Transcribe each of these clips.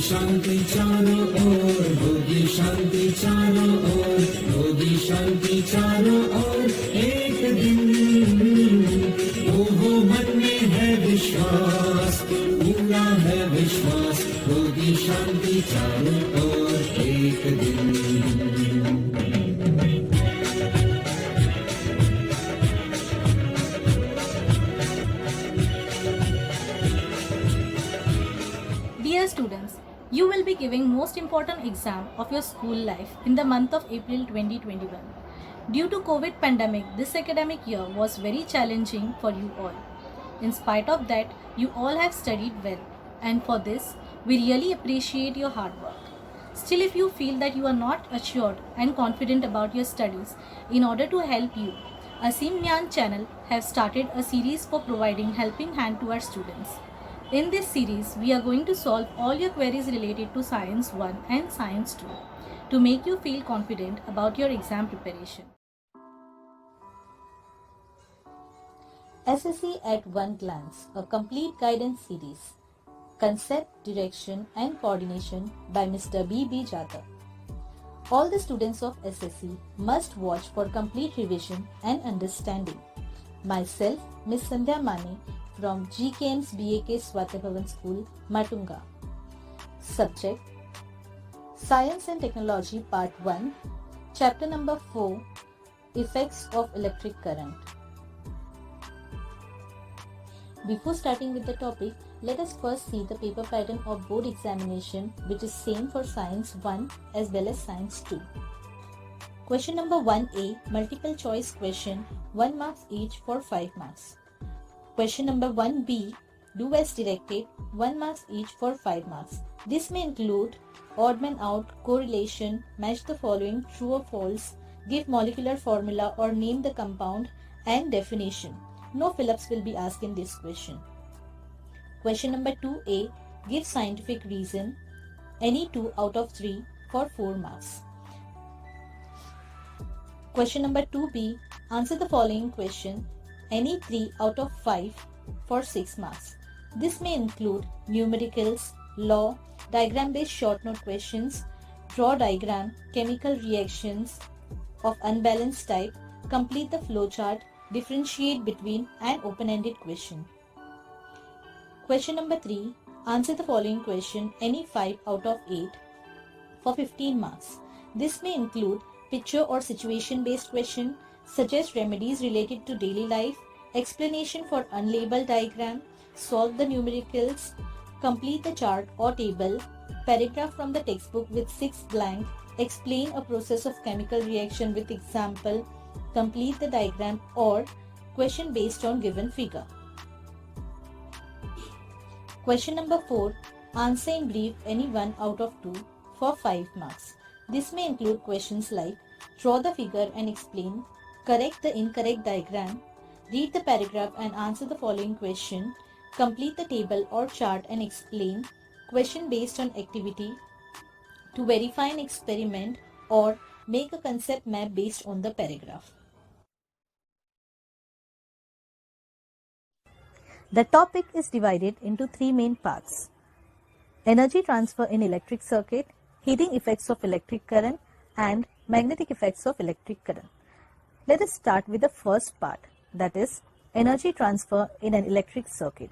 शांति चारों ओर, होगी शांति चारों ओर, होगी शांति चारों ओर एक दिन। वो मन में है विश्वास, पूरा है विश्वास, होगी शांति चारों ओर एक दिन। Dear students, you will be giving most important exam of your school life in the month of April 2021. Due to COVID pandemic, this academic year was very challenging for you all. In spite of that, you all have studied well, and for this, we really appreciate your hard work. Still, if you feel that you are not assured and confident about your studies, in order to help you, Asim Nyan channel have started a series for providing helping hand to our students. In this series, we are going to solve all your queries related to Science 1 and Science 2 to make you feel confident about your exam preparation. SSC at One Glance, a complete guidance series. Concept, direction and coordination by Mr. B.B. Jadhav. All the students of SSC must watch for complete revision and understanding. Myself, Ms. Sandhya Mane, from GKM's BAK Swatibhavan School, Matunga. Subject: Science and Technology Part 1, Chapter number 4, Effects of Electric Current. Before starting with the topic, let us first see the paper pattern of board examination, which is same for Science 1 as well as Science 2. Question number 1A, multiple choice question, 1 marks each for 5 marks. Question number 1B, do as directed, 1 marks each for 5 marks. This may include odd man out, correlation, match the following, true or false, give molecular formula or name the compound, and definition. No fill-ups will be asked in this question. Question number 2A, give scientific reason, any 2 out of 3 for 4 marks. Question number 2B, answer the following question, any 3 out of 5 for 6 marks. This may include numericals, law, diagram-based short note questions, draw diagram, chemical reactions of unbalanced type, complete the flowchart, differentiate between an open-ended question. Question number 3, answer the following question, any 5 out of 8 for 15 marks. This may include picture or situation-based question, suggest remedies related to daily life, explanation for unlabeled diagram, solve the numericals, complete the chart or table, paragraph from the textbook with 6 blank, explain a process of chemical reaction with example, complete the diagram, or question based on given figure. Question number 4, answer in brief any 1 out of 2 for 5 marks. This may include questions like draw the figure and explain, correct the incorrect diagram, read the paragraph and answer the following question, complete the table or chart and explain, question based on activity, to verify an experiment, or make a concept map based on the paragraph. The topic is divided into 3 main parts: energy transfer in electric circuit, heating effects of electric current, and magnetic effects of electric current. Let us start with the first part, that is energy transfer in an electric circuit.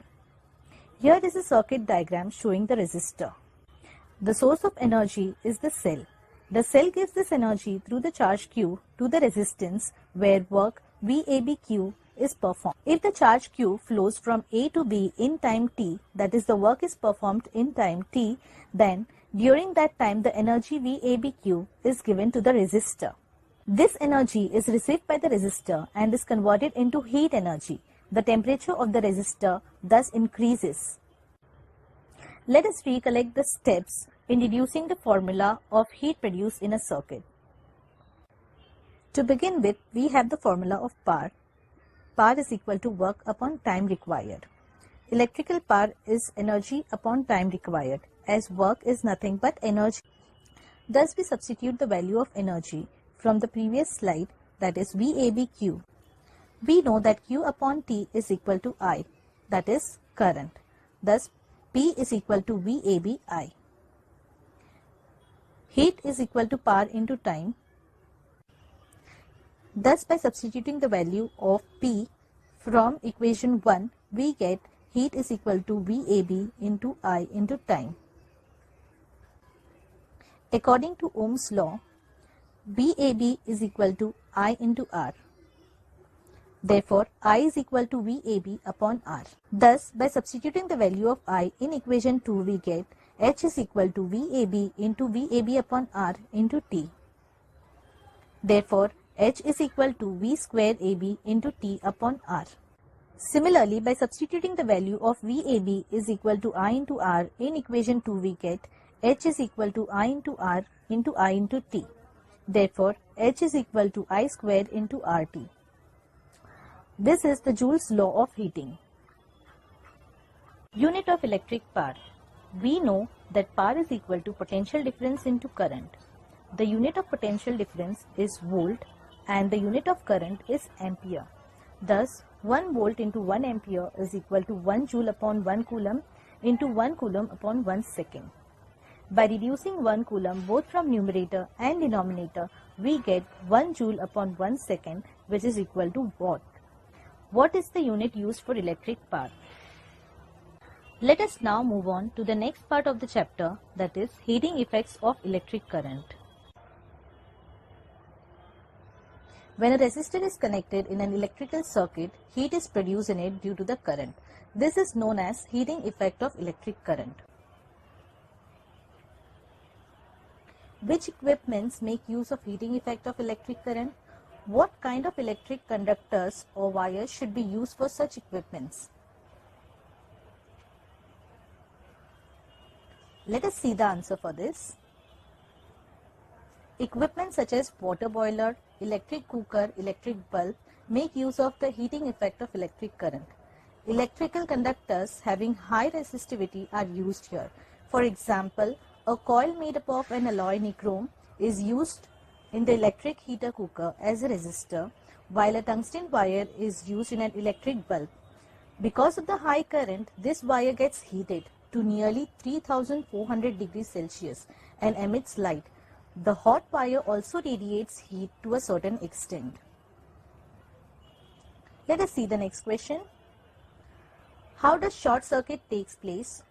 Here is a circuit diagram showing the resistor. The source of energy is the cell. The cell gives this energy through the charge Q to the resistance where work VABQ is performed. If the charge Q flows from A to B in time t, that is the work is performed in time t, then during that time the energy VABQ is given to the resistor. This energy is received by the resistor and is converted into heat energy. The temperature of the resistor thus increases. Let us recollect the steps in deducing the formula of heat produced in a circuit. To begin with, we have the formula of power. Power is equal to work upon time required. Electrical power is energy upon time required, as work is nothing but energy. Thus, we substitute the value of energy from the previous slide, that is VABQ. We know that Q upon T is equal to I, that is current. Thus, P is equal to VABI. Heat is equal to power into time. Thus, by substituting the value of P from equation 1, we get heat is equal to VAB into I into time. According to Ohm's law, VAB is equal to I into R. Therefore, I is equal to VAB upon R. Thus, by substituting the value of I in equation 2, we get H is equal to VAB into VAB upon R into T. Therefore, H is equal to V square AB into T upon R. Similarly, by substituting the value of VAB is equal to I into R in equation 2, we get H is equal to I into R into I into T. Therefore, H is equal to I squared into RT. This is the Joule's law of heating. Unit of electric power. We know that power is equal to potential difference into current. The unit of potential difference is volt and the unit of current is ampere. Thus, 1 volt into 1 ampere is equal to 1 joule upon 1 coulomb into 1 coulomb upon 1 second. By reducing 1 coulomb both from numerator and denominator, we get 1 joule upon 1 second, which is equal to watt. What is the unit used for electric power? Let us now move on to the next part of the chapter, that is heating effects of electric current. When a resistor is connected in an electrical circuit, heat is produced in it due to the current. This is known as heating effect of electric current. Which equipments make use of heating effect of electric current? What kind of electric conductors or wires should be used for such equipments? Let us see the answer for this. Equipment such as water boiler, electric cooker, electric bulb make use of the heating effect of electric current. Electrical conductors having high resistivity are used here. For example, a coil made up of an alloy nichrome is used in the electric heater cooker as a resistor, while a tungsten wire is used in an electric bulb. Because of the high current, this wire gets heated to nearly 3400 degrees Celsius and emits light. The hot wire also radiates heat to a certain extent. Let us see the next question. How does short circuit takes place?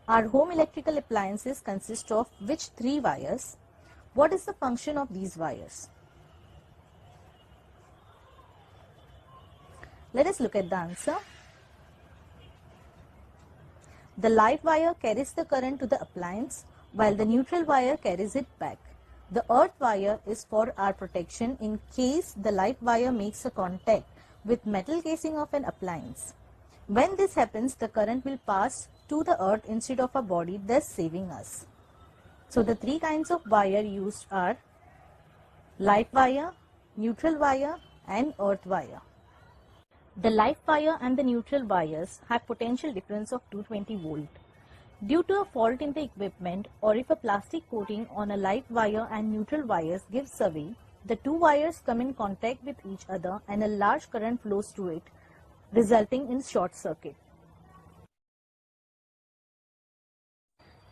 Our home electrical appliances consist of which 3 wires? What is the function of these wires? Let us look at the answer. The live wire carries the current to the appliance, while the neutral wire carries it back. The earth wire is for our protection in case the live wire makes a contact with metal casing of an appliance. When this happens, the current will pass to the earth instead of a body, thus saving us. So the 3 kinds of wire used are live wire, neutral wire and earth wire. The live wire and the neutral wires have potential difference of 220 volt. Due to a fault in the equipment, or if a plastic coating on a live wire and neutral wires gives away, the 2 wires come in contact with each other and a large current flows through it, resulting in short circuit.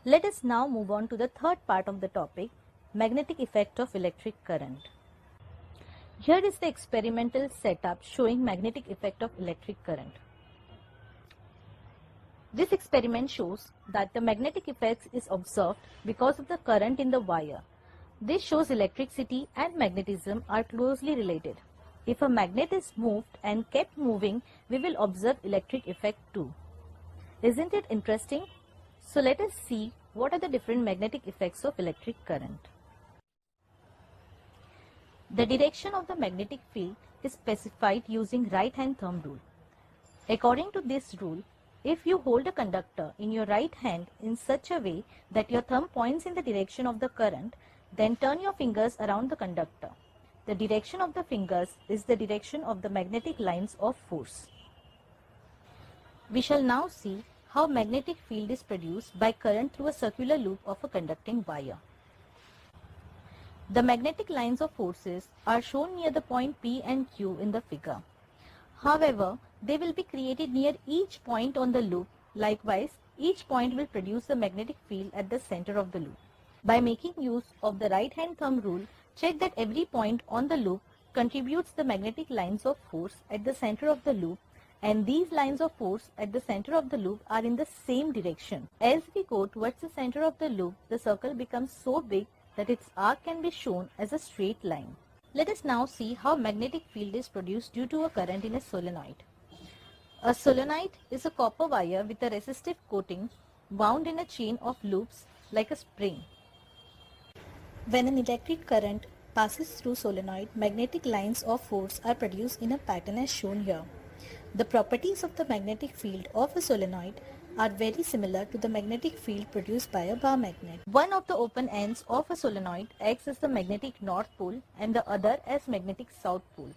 Let us now move on to the third part of the topic, magnetic effect of electric current. Here is the experimental setup showing magnetic effect of electric current. This experiment shows that the magnetic effect is observed because of the current in the wire. This shows electricity and magnetism are closely related. If a magnet is moved and kept moving, we will observe electric effect too. Isn't it interesting? So let us see what are the different magnetic effects of electric current. The direction of the magnetic field is specified using right hand thumb rule. According to this rule, if you hold a conductor in your right hand in such a way that your thumb points in the direction of the current, then turn your fingers around the conductor. The direction of the fingers is the direction of the magnetic lines of force. We shall now see how magnetic field is produced by current through a circular loop of a conducting wire. The magnetic lines of forces are shown near the point P and Q in the figure. However, they will be created near each point on the loop. Likewise, each point will produce the magnetic field at the center of the loop. By making use of the right hand thumb rule, check that every point on the loop contributes the magnetic lines of force at the center of the loop, and these lines of force at the center of the loop are in the same direction. As we go towards the center of the loop, the circle becomes so big that its arc can be shown as a straight line. Let us now see how magnetic field is produced due to a current in a solenoid. A solenoid is a copper wire with a resistive coating wound in a chain of loops like a spring. When an electric current passes through solenoid, magnetic lines of force are produced in a pattern as shown here. The properties of the magnetic field of a solenoid are very similar to the magnetic field produced by a bar magnet. One of the open ends of a solenoid acts as the magnetic north pole and the other as magnetic south pole.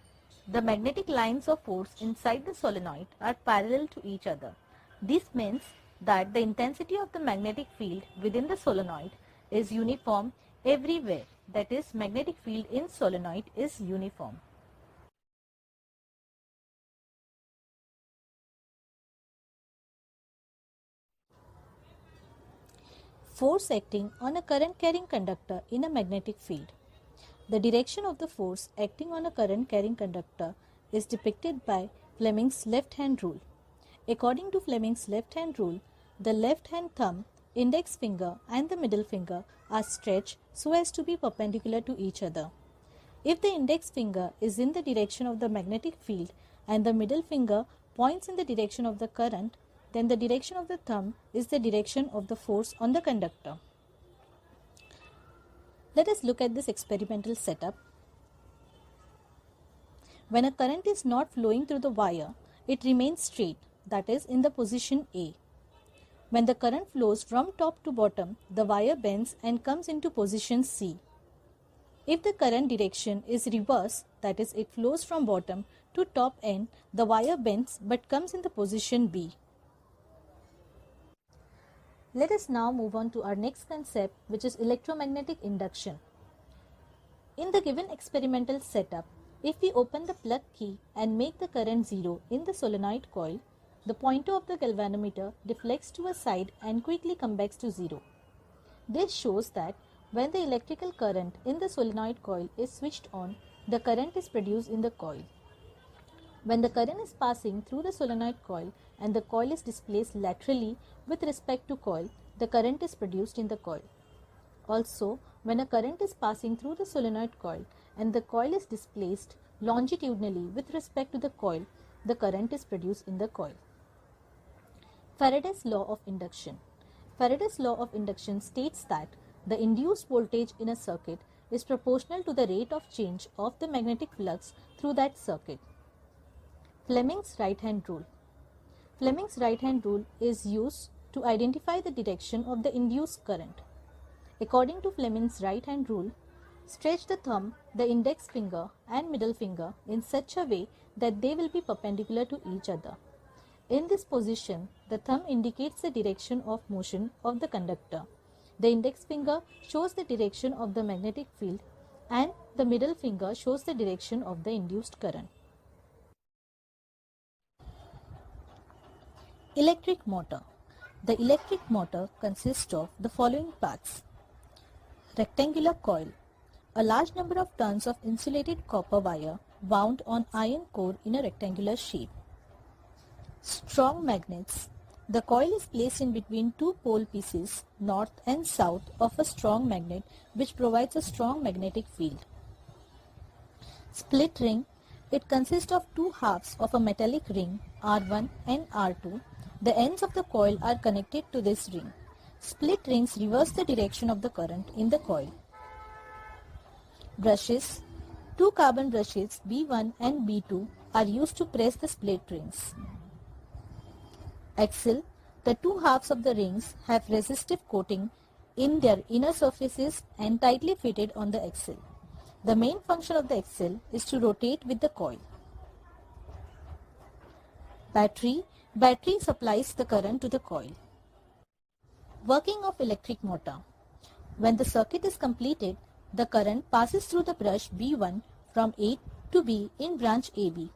The magnetic lines of force inside the solenoid are parallel to each other. This means that the intensity of the magnetic field within the solenoid is uniform everywhere. That is, magnetic field in solenoid is uniform. Force acting on a current carrying conductor in a magnetic field. The direction of the force acting on a current carrying conductor is depicted by Fleming's left hand rule. According to Fleming's left hand rule, the left hand thumb, index finger and the middle finger are stretched so as to be perpendicular to each other. If the index finger is in the direction of the magnetic field and the middle finger points in the direction of the current, then the direction of the thumb is the direction of the force on the conductor. Let us look at this experimental setup. When a current is not flowing through the wire, it remains straight, that is in the position A. When the current flows from top to bottom, the wire bends and comes into position C. If the current direction is reverse, that is it flows from bottom to top end, the wire bends but comes in the position B. Let us now move on to our next concept, which is electromagnetic induction. In the given experimental setup, if we open the plug key and make the current 0 in the solenoid coil, the pointer of the galvanometer deflects to a side and quickly comes back to 0. This shows that when the electrical current in the solenoid coil is switched on, the current is produced in the coil. When the current is passing through the solenoid coil and the coil is displaced laterally with respect to coil, the current is produced in the coil. Also, when a current is passing through the solenoid coil and the coil is displaced longitudinally with respect to the coil, the current is produced in the coil. Faraday's law of induction. Faraday's law of induction states that the induced voltage in a circuit is proportional to the rate of change of the magnetic flux through that circuit. Fleming's right-hand rule. Fleming's right-hand rule is used to identify the direction of the induced current. According to Fleming's right-hand rule, stretch the thumb, the index finger and middle finger in such a way that they will be perpendicular to each other. In this position, the thumb indicates the direction of motion of the conductor. The index finger shows the direction of the magnetic field and the middle finger shows the direction of the induced current. Electric motor. The electric motor consists of the following parts. Rectangular coil. A large number of turns of insulated copper wire wound on iron core in a rectangular shape. Strong magnets. The coil is placed in between two pole pieces, north and south, of a strong magnet which provides a strong magnetic field. Split ring. It consists of two halves of a metallic ring, R1 and R2. The ends of the coil are connected to this ring. Split rings reverse the direction of the current in the coil. Brushes. Two carbon brushes B1 and B2 are used to press the split rings. Axle. The two halves of the rings have resistive coating in their inner surfaces and tightly fitted on the axle. The main function of the axle is to rotate with the coil. Battery. Battery supplies the current to the coil. Working of electric motor. When the circuit is completed, the current passes through the brush B1 from A to B in branch AB.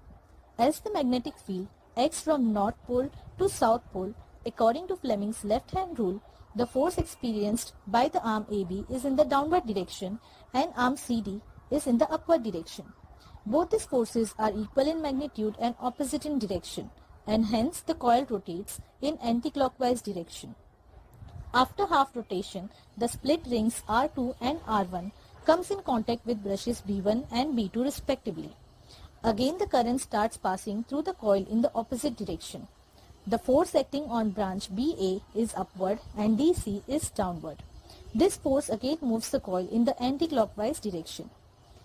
As the magnetic field acts from north pole to south pole, According to Fleming's left-hand rule, the force experienced by the arm AB is in the downward direction and arm CD is in the upward direction. Both these forces are equal in magnitude and opposite in direction, and hence the coil rotates in anti-clockwise direction. After half rotation, the split rings R2 and R1 comes in contact with brushes B1 and B2 respectively. Again the current starts passing through the coil in the opposite direction. The force acting on branch BA is upward and DC is downward. This force again moves the coil in the anti-clockwise direction.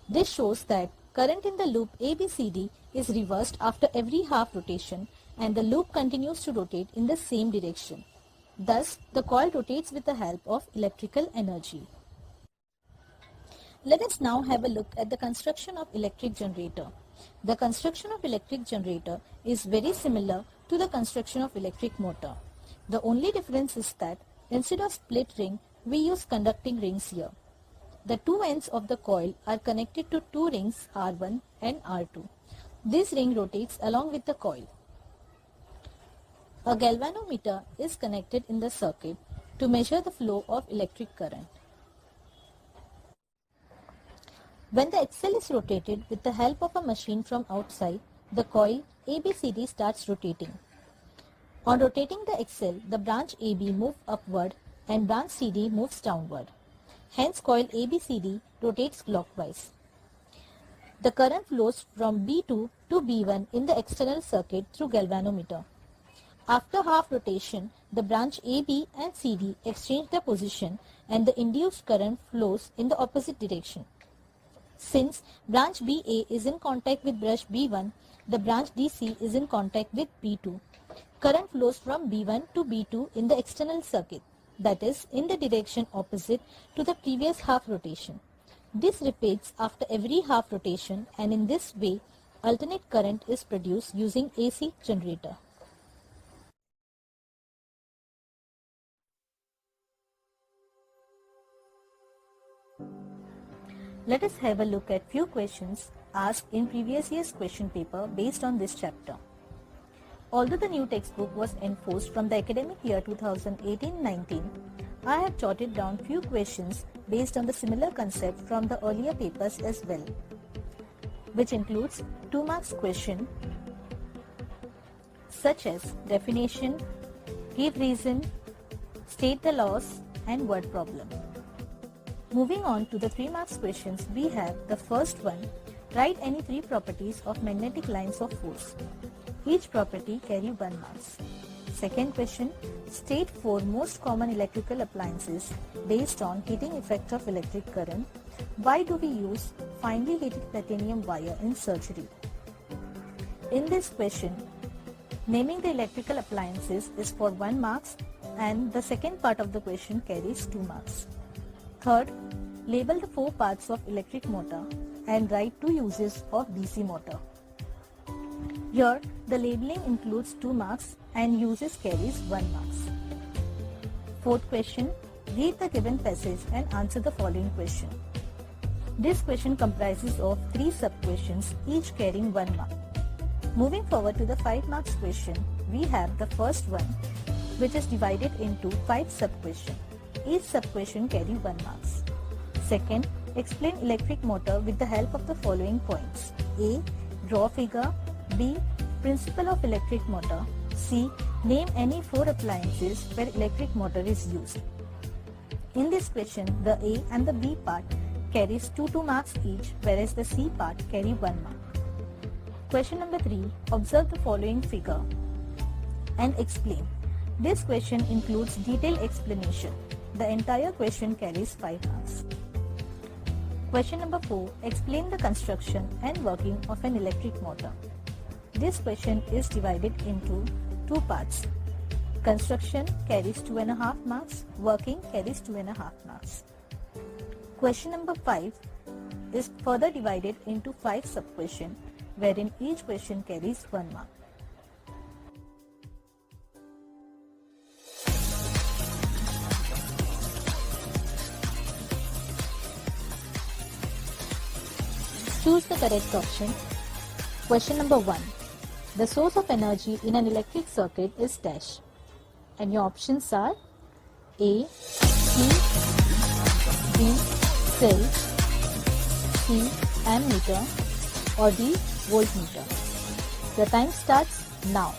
This shows that current in the loop ABCD is reversed after every half rotation and the loop continues to rotate in the same direction. Thus, the coil rotates with the help of electrical energy. Let us now have a look at the construction of electric generator. The construction of electric generator is very similar to the construction of electric motor. The only difference is that instead of split ring, we use conducting rings here. The two ends of the coil are connected to two rings R1 and R2. This ring rotates along with the coil. A galvanometer is connected in the circuit to measure the flow of electric current. When the axle is rotated with the help of a machine from outside, the coil ABCD starts rotating. On rotating the axle, the branch AB moves upward and branch CD moves downward. Hence, coil ABCD rotates clockwise. The current flows from B2 to B1 in the external circuit through galvanometer. After half rotation, the branch AB and CD exchange their position and the induced current flows in the opposite direction. Since branch BA is in contact with brush B1, the branch DC is in contact with B2. Current flows from B1 to B2 in the external circuit, that is, in the direction opposite to the previous half rotation. This repeats after every half rotation, and in this way, alternate current is produced using AC generator. Let us have a look at few questions asked in previous year's question paper based on this chapter. Although the new textbook was enforced from the academic year 2018-19, I have jotted down few questions based on the similar concept from the earlier papers as well, which includes 2 marks question such as definition, give reason, state the laws, and word problem. Moving on to the 3 marks questions, we have the first one, write any 3 properties of magnetic lines of force. Each property carry 1 marks. Second question, state 4 most common electrical appliances based on heating effect of electric current. Why do we use finely heated platinum wire in surgery? In this question, naming the electrical appliances is for 1 marks and the second part of the question carries 2 marks. Third, label the 4 parts of electric motor and write 2 uses of DC motor. Here, the labeling includes 2 marks and uses carries 1 marks. Fourth question, read the given passage and answer the following question. This question comprises of 3 sub-questions, each carrying 1 mark. Moving forward to the 5 marks question, we have the first one, which is divided into 5 sub-questions. Each sub-question carry 1 marks. Second, explain electric motor with the help of the following points. A. Draw figure. B. Principle of electric motor. C. Name any 4 appliances where electric motor is used. In this question, the A and the B part carries 2 marks each, whereas the C part carry 1 mark. Question number 3. Observe the following figure and explain. This question includes detailed explanation. The entire question carries 5 marks. Question number 4. Explain the construction and working of an electric motor. This question is divided into 2 parts. Construction carries 2.5 marks. Working carries 2.5 marks. Question number 5 is further divided into 5 sub-questions, wherein each question carries 1 mark. Choose the correct option. Question number 1. The source of energy in an electric circuit is dash. And your options are A. Key, B. Cell, C. Ammeter, or D. Voltmeter. Your time starts now.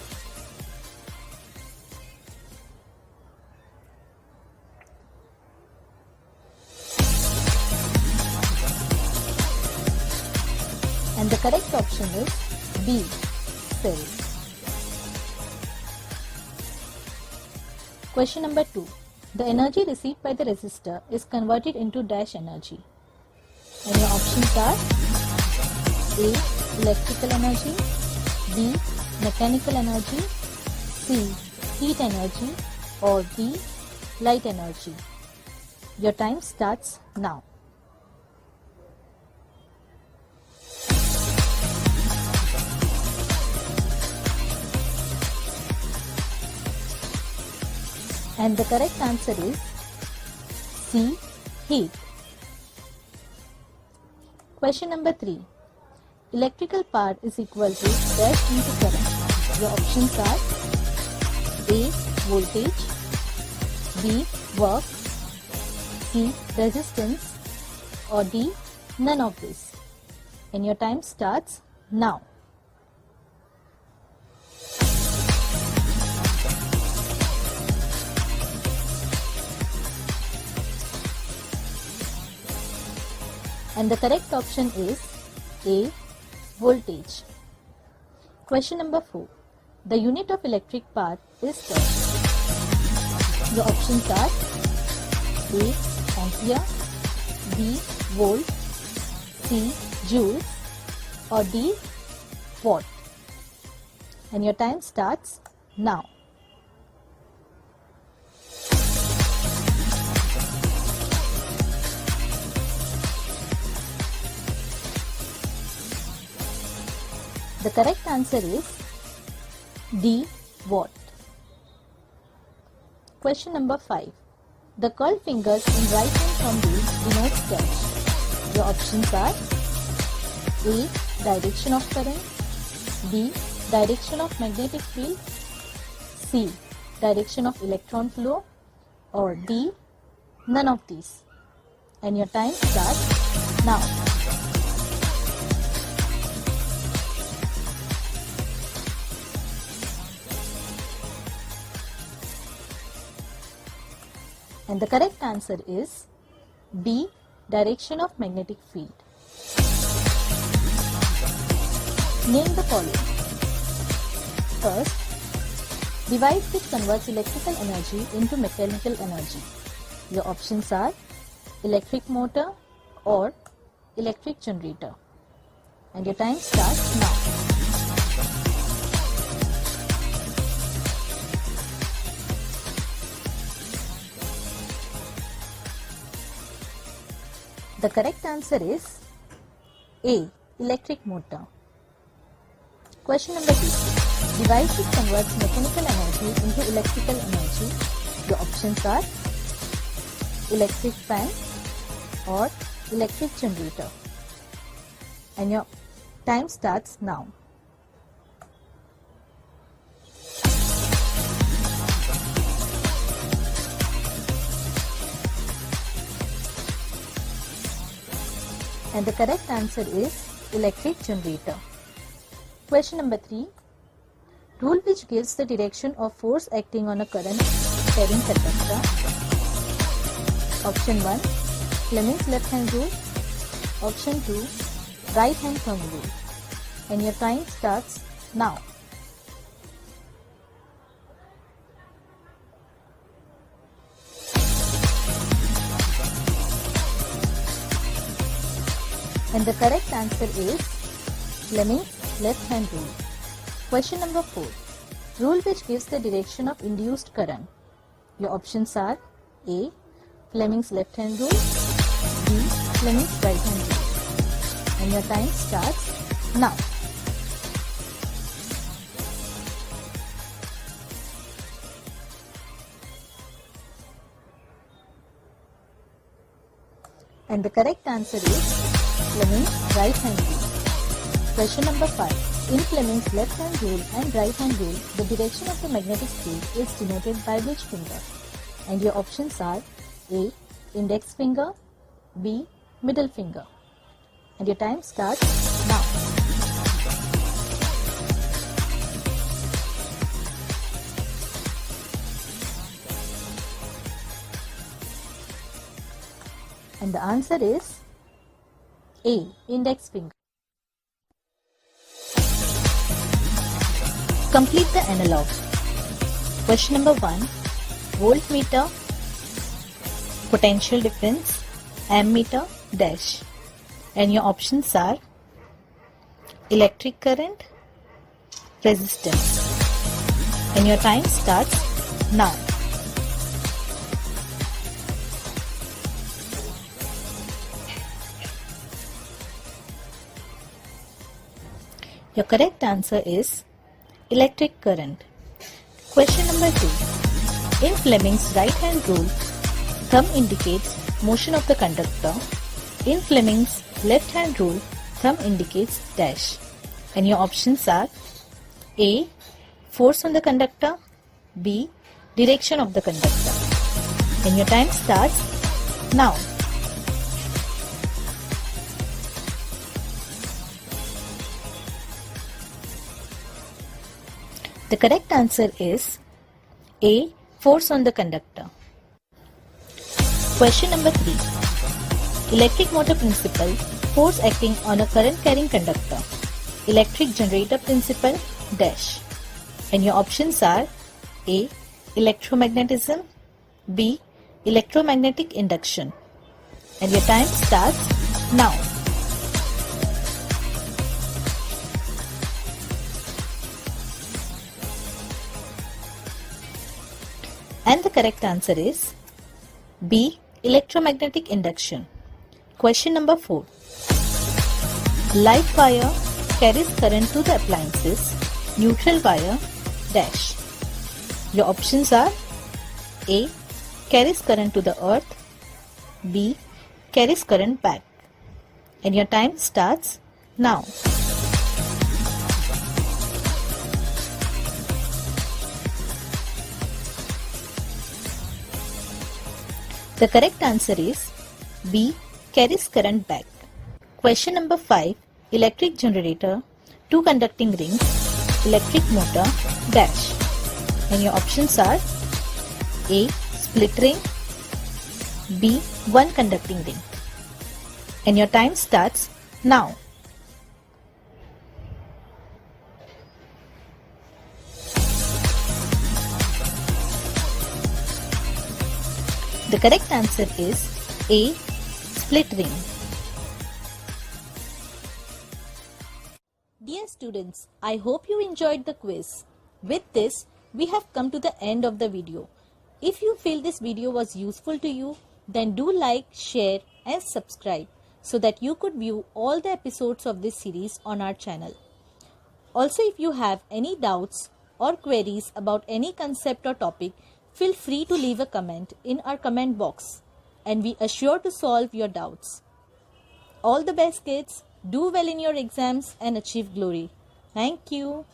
And the correct option is B. Cell. Question number 2. The energy received by the resistor is converted into dash energy. And your options are A. Electrical energy, B. Mechanical energy, C. Heat energy, or D. Light energy. Your time starts now. And the correct answer is C. Heat. Question number 3. Electrical power is equal to dash into current. Your options are A. Voltage, B. Work, C. Resistance, or D. None of this. And your time starts now. And the correct option is A. Voltage. Question number 4. The unit of electric power is dash. Your options are A. Ampere, B. Volt, C. Joule, or D. Watt. And your time starts now. The correct answer is D. Watt. Question number 5. The curled fingers in right hand thumb wheel denotes dash. Your options are A. Direction of current, B. Direction of magnetic field, C. Direction of electron flow, or D. None of these. And your time starts now. And the correct answer is B. Direction of magnetic field. Name the following. First, device which converts electrical energy into mechanical energy. Your options are electric motor or electric generator. And your time starts now. The correct answer is A. Electric motor. Question number 2. Device which converts mechanical energy into electrical energy. Your options are electric fan or electric generator. And your time starts now. And the correct answer is electric generator. Question number 3. Rule which gives the direction of force acting on a current carrying conductor. Option 1. Fleming's left hand rule. Option 2. Right hand thumb rule. And your time starts now. And the correct answer is Fleming's left hand rule. Question number 4. Rule which gives the direction of induced current. Your options are A. Fleming's left hand rule, B. Fleming's right hand rule. And your time starts now. And the correct answer is Fleming's right hand rule. Question number 5. In Fleming's left hand rule and right hand rule, the direction of the magnetic field is denoted by which finger? And your options are A. Index finger, B. Middle finger. And your time starts now. And the answer is A. Index finger. Complete the analog. Question number 1. Voltmeter, potential difference, ammeter, dash. And your options are electric current, resistance. And your time starts now. Your correct answer is electric current. Question number 2. In Fleming's right hand rule, thumb indicates motion of the conductor. In Fleming's left hand rule, thumb indicates dash. And your options are A. Force on the conductor, B. Direction of the conductor. And your time starts now. The correct answer is A. Force on the conductor. Question number 3. Electric motor principle, force acting on a current carrying conductor. Electric generator principle, dash. And your options are A. Electromagnetism, B. Electromagnetic induction. And your time starts now. And the correct answer is B. Electromagnetic induction. Question number 4. Light wire carries current to the appliances. Neutral wire, dash. Your options are A. Carries current to the earth, B. Carries current back. And your time starts now. The correct answer is B. Carries current back. Question number 5. Electric generator, 2 conducting rings, electric motor, dash. And your options are A. Split ring, B. 1 conducting ring. And your time starts now. The correct answer is A. Split ring. Dear students, I hope you enjoyed the quiz. With this, we have come to the end of the video. If you feel this video was useful to you, then do like, share and subscribe so that you could view all the episodes of this series on our channel. Also, if you have any doubts or queries about any concept or topic, feel free to leave a comment in our comment box and we are sure to solve your doubts. All the best kids, do well in your exams and achieve glory. Thank you.